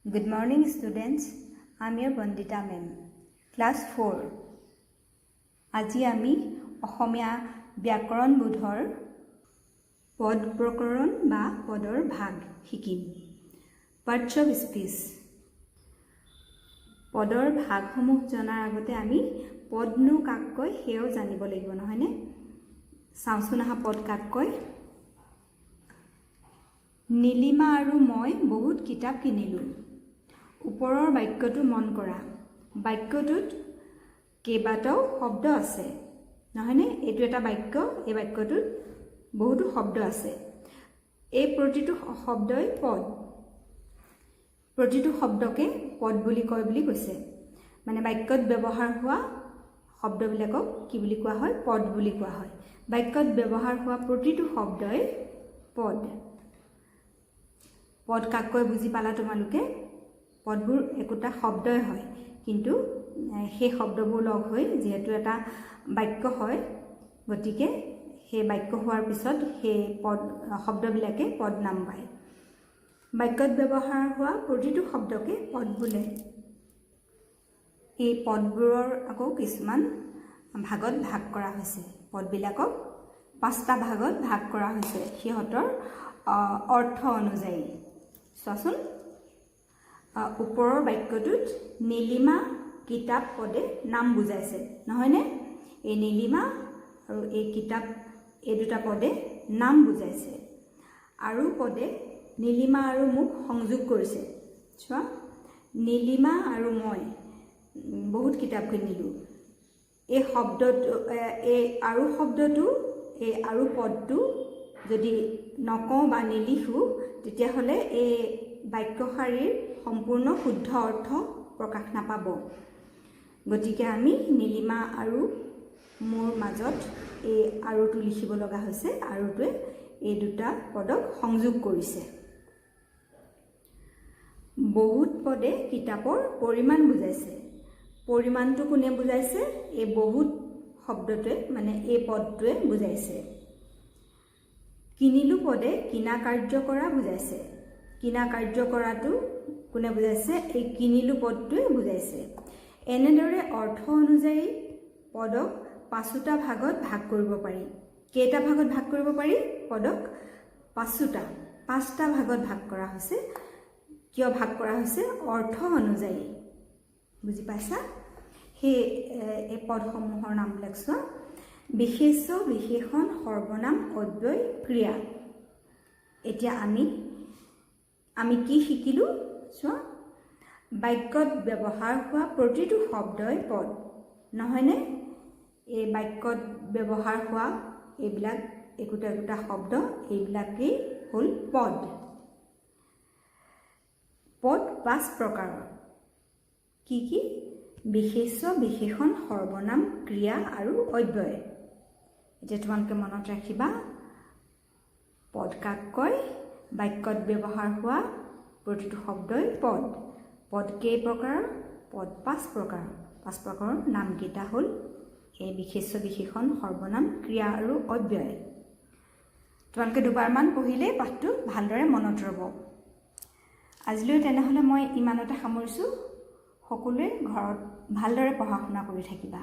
Good morning students, I am your Bandita ma'am, class 4. আজি আমি অসমীয়া ব্যাকৰণ বোধৰ পদ প্ৰকৰণ বা পদৰ ভাগ শিকিম। Parts of speech. পদৰ ভাগসমূহ জনাৰ আগতে আমি পদনো কাক কয় সেও জানিব লাগিব নহয়নে? চাওঁচোন আহা পদ কাক কয়। নীলিমা আৰু মই বহুত কিতাপ কিনিলোঁ। ওপৰৰ বাক্যটো মন কৰা। বাক্যটোত কেইবাটাও শব্দ আছে নহয়নে? এইটো এটা বাক্য, এই বাক্যটোত বহুতো শব্দ আছে। এই প্ৰতিটো শব্দই পদ। প্ৰতিটো শব্দকে পদ বুলি কয় বুলি কৈছে। মানে বাক্যত ব্যৱহাৰ হোৱা শব্দবিলাকক কি বুলি কোৱা হয়? পদ বুলি কোৱা হয়। বাক্যত ব্যৱহাৰ হোৱা প্ৰতিটো শব্দই পদ। পদ কাক কয় বুজি পালা তোমালোকে? পদবোৰ একোটা শব্দই হয়, কিন্তু সেই শব্দবোৰ লগ হৈ যেহেতু এটা বাক্য হয়, গতিকে সেই বাক্য হোৱাৰ পিছত সেই পদ শব্দবিলাকে পদ নাম পায়। বাক্যত ব্যৱহাৰ হোৱা প্ৰতিটো শব্দকে পদ বোলে। এই পদবোৰৰ আকৌ কিছুমান ভাগত ভাগ কৰা হৈছে। পদবিলাকক 5টা ভাগত ভাগ কৰা হৈছে সিহঁতৰ অৰ্থ অনুযায়ী। চোৱাচোন, ওপৰৰ বাক্যটোত নীলিমা কিতাপ পদে নাম বুজাইছে নহয়নে? এই নীলিমা আৰু এই কিতাপ এই দুটা পদে নাম বুজাইছে। আৰু পদে নীলিমা আৰু মোক সংযোগ কৰিছে। চোৱা, নীলিমা আৰু মই বহুত কিতাপ কিনিলোঁ। এই শব্দটো এই আৰু শব্দটো এই আৰু পদটো যদি নকওঁ বা নিলিখোঁ তেতিয়াহ'লে এই বাক্যশাৰীৰ সম্পূৰ্ণ শুদ্ধ অৰ্থ প্ৰকাশ নাপাব। গতিকে আমি নীলিমা আৰু মোৰ মাজত এই আৰুটো লিখিব লগা হৈছে। আৰুটোৱে এই দুটা পদক সংযোগ কৰিছে। বহুত পদে কিতাপৰ পৰিমাণ বুজাইছে। পৰিমাণটো কোনে বুজাইছে? এই বহুত শব্দটোৱে মানে এই পদটোৱে বুজাইছে। কিনিলোঁ পদে কিনা কাৰ্য কৰা বুজাইছে। কিনা কাৰ্য কৰাটো কোনে বুজাইছে? এই কিনিলোঁ পদটোৱে বুজাইছে। এনেদৰে অৰ্থ অনুযায়ী পদক 5টা ভাগত ভাগ কৰিব পাৰি। কেইটা ভাগত ভাগ কৰিব পাৰি? পদক 5টা ভাগত ভাগ কৰা হৈছে। কিয় ভাগ কৰা হৈছে? অৰ্থ অনুযায়ী। বুজি পাইছা? সেই এই পদসমূহৰ নামবিলাক চোৱা। বিশেষ্য, বিশেষণ, সৰ্বনাম, অব্যয়, ক্ৰিয়া। এতিয়া আমি কি শিকিলোঁ? চোৱা, বাক্যত ব্যৱহাৰ হোৱা প্ৰতিটো শব্দই পদ নহয়নে? এই বাক্যত ব্যৱহাৰ হোৱা এইবিলাক একোটা একোটা শব্দ, এইবিলাকেই হ'ল পদ। পদ 5 প্ৰকাৰৰ। কি কি? বিশেষ্য, বিশেষণ, সৰ্বনাম, ক্ৰিয়া আৰু অব্যয়। এতিয়া তোমালোকে মনত ৰাখিবা, পদ কাক কয়? বাক্যত ব্যৱহাৰ হোৱা প্ৰতিটো শব্দই পদ। পদ কেই প্ৰকাৰৰ? পদ 5 প্ৰকাৰৰ। 5 প্ৰকাৰৰ নামকেইটা হ'ল এই বিশেষ্য, বিশেষণ, সৰ্বনাম, ক্ৰিয়া আৰু অব্যয়। তোমালোকে দুবাৰমান পঢ়িলেই পাঠটো ভালদৰে মনত ৰ'ব। আজিলৈ তেনেহ'লে মই ইমানতে সামৰিছোঁ। সকলোৱে ঘৰত ভালদৰে পঢ়া শুনা কৰি থাকিবা।